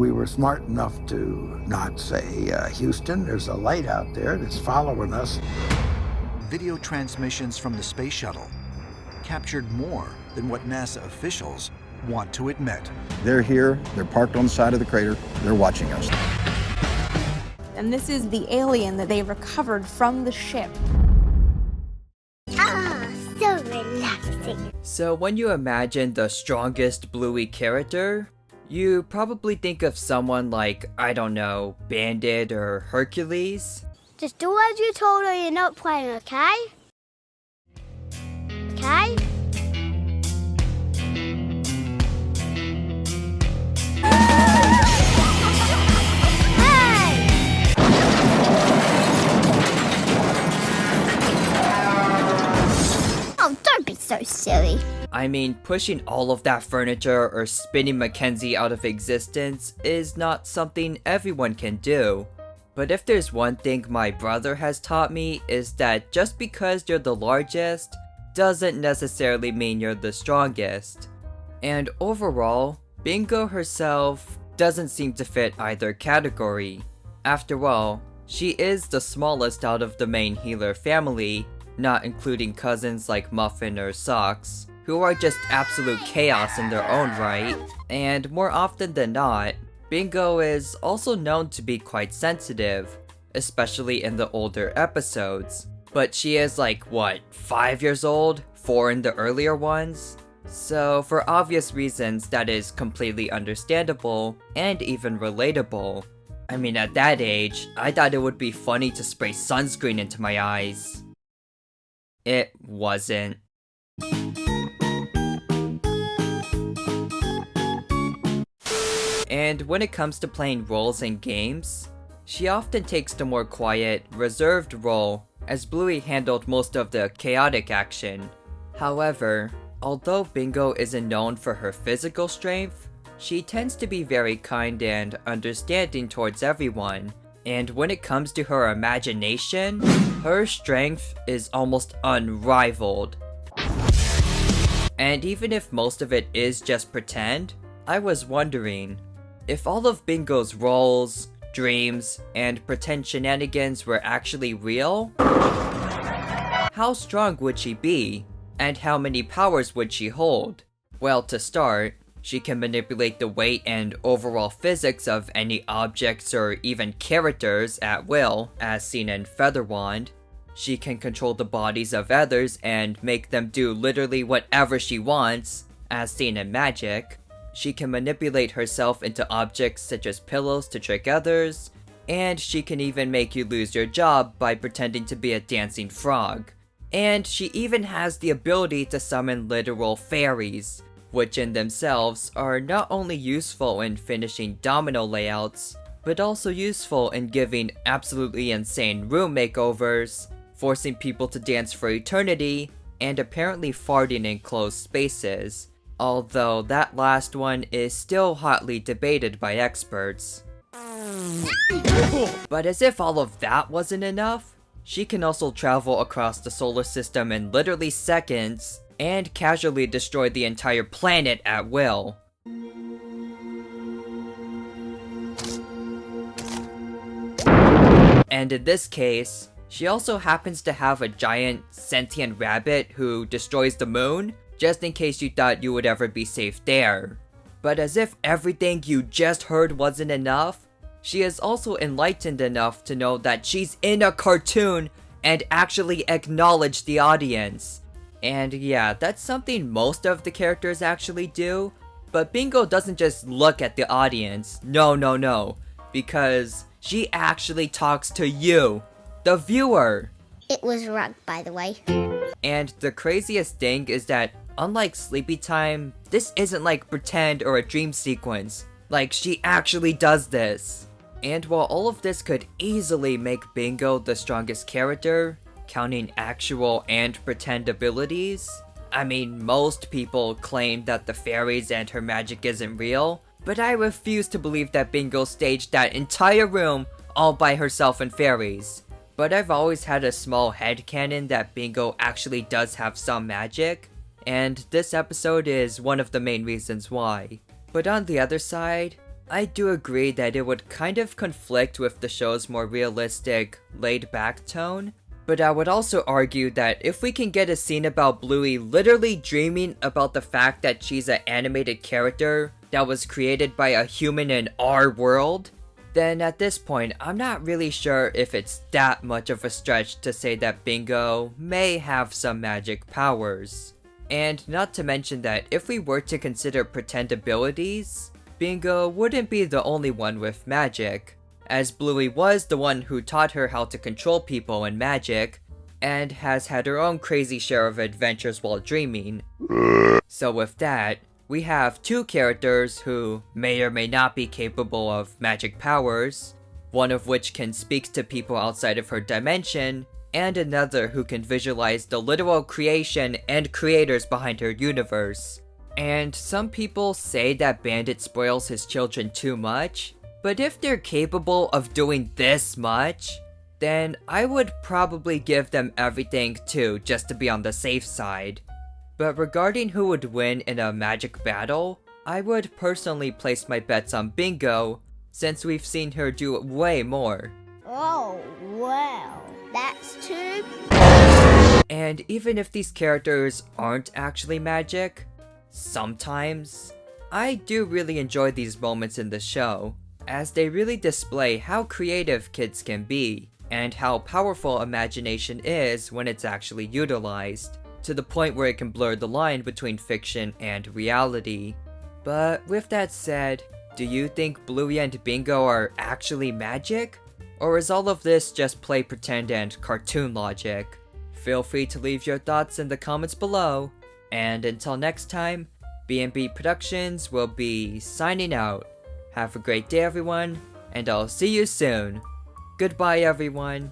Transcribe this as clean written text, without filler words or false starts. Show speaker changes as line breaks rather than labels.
We were smart enough to not say, Houston, there's a light out there that's following us.
Video transmissions from the space shuttle captured more than what NASA officials want to admit.
They're here, they're parked on the side of the crater, they're watching us.
And this is the alien that they recovered from the ship.
Ah, so relaxing.
So when you imagine the strongest Bluey character, you probably think of someone like, I don't know, Bandit or Hercules.
Just do as you're told or you're not playing, okay? Okay? Oh, don't be so silly.
I mean, pushing all of that furniture or spinning Mackenzie out of existence is not something everyone can do. But if there's one thing my brother has taught me is that just because you're the largest doesn't necessarily mean you're the strongest. And overall, Bingo herself doesn't seem to fit either category. After all, she is the smallest out of the main healer family, not including cousins like Muffin or Socks, who are just absolute chaos in their own right. And more often than not, Bingo is also known to be quite sensitive, especially in the older episodes. But she is like, what, 5 years old? 4 in the earlier ones? So for obvious reasons that is completely understandable and even relatable. I mean, at that age, I thought it would be funny to spray sunscreen into my eyes. It wasn't. And when it comes to playing roles in games, she often takes the more quiet, reserved role, as Bluey handled most of the chaotic action. However, although Bingo isn't known for her physical strength, she tends to be very kind and understanding towards everyone. And when it comes to her imagination, her strength is almost unrivaled. And even if most of it is just pretend, I was wondering, if all of Bingo's roles, dreams, and pretend shenanigans were actually real, how strong would she be? And how many powers would she hold? Well, to start, she can manipulate the weight and overall physics of any objects or even characters at will, as seen in Feather Wand. She can control the bodies of others and make them do literally whatever she wants, as seen in Magic. She can manipulate herself into objects such as pillows to trick others, and she can even make you lose your job by pretending to be a dancing frog. And she even has the ability to summon literal fairies, which in themselves are not only useful in finishing domino layouts, but also useful in giving absolutely insane room makeovers, forcing people to dance for eternity, and apparently farting in closed spaces. Although that last one is still hotly debated by experts. But as if all of that wasn't enough, she can also travel across the solar system in literally seconds, and casually destroy the entire planet at will. And in this case, she also happens to have a giant sentient rabbit who destroys the moon, just in case you thought you would ever be safe there. But as if everything you just heard wasn't enough, she is also enlightened enough to know that she's in a cartoon and actually acknowledge the audience. And yeah, that's something most of the characters actually do, but Bingo doesn't just look at the audience. No, because she actually talks to you, the viewer.
It was rug, by the way.
And the craziest thing is that unlike Sleepy Time, this isn't like pretend or a dream sequence. Like, she actually does this. And while all of this could easily make Bingo the strongest character, counting actual and pretend abilities, I mean, most people claim that the fairies and her magic isn't real, but I refuse to believe that Bingo staged that entire room all by herself and fairies. But I've always had a small headcanon that Bingo actually does have some magic, and this episode is one of the main reasons why. But on the other side, I do agree that it would kind of conflict with the show's more realistic, laid-back tone, but I would also argue that if we can get a scene about Bluey literally dreaming about the fact that she's an animated character that was created by a human in our world, then at this point, I'm not really sure if it's that much of a stretch to say that Bingo may have some magic powers. And not to mention that if we were to consider pretend abilities, Bingo wouldn't be the only one with magic, as Bluey was the one who taught her how to control people and magic, and has had her own crazy share of adventures while dreaming. So with that, we have two characters who may or may not be capable of magic powers, one of which can speak to people outside of her dimension, and another who can visualize the literal creation and creators behind her universe. And some people say that Bandit spoils his children too much, but if they're capable of doing this much, then I would probably give them everything too, just to be on the safe side. But regarding who would win in a magic battle, I would personally place my bets on Bingo, since we've seen her do way more.
Oh, well, that's too...
And even if these characters aren't actually magic, sometimes, I do really enjoy these moments in the show, as they really display how creative kids can be, and how powerful imagination is when it's actually utilized, to the point where it can blur the line between fiction and reality. But with that said, do you think Bluey and Bingo are actually magic? Or is all of this just play pretend and cartoon logic? Feel free to leave your thoughts in the comments below. And until next time, B&B Productions will be signing out. Have a great day everyone, and I'll see you soon. Goodbye everyone.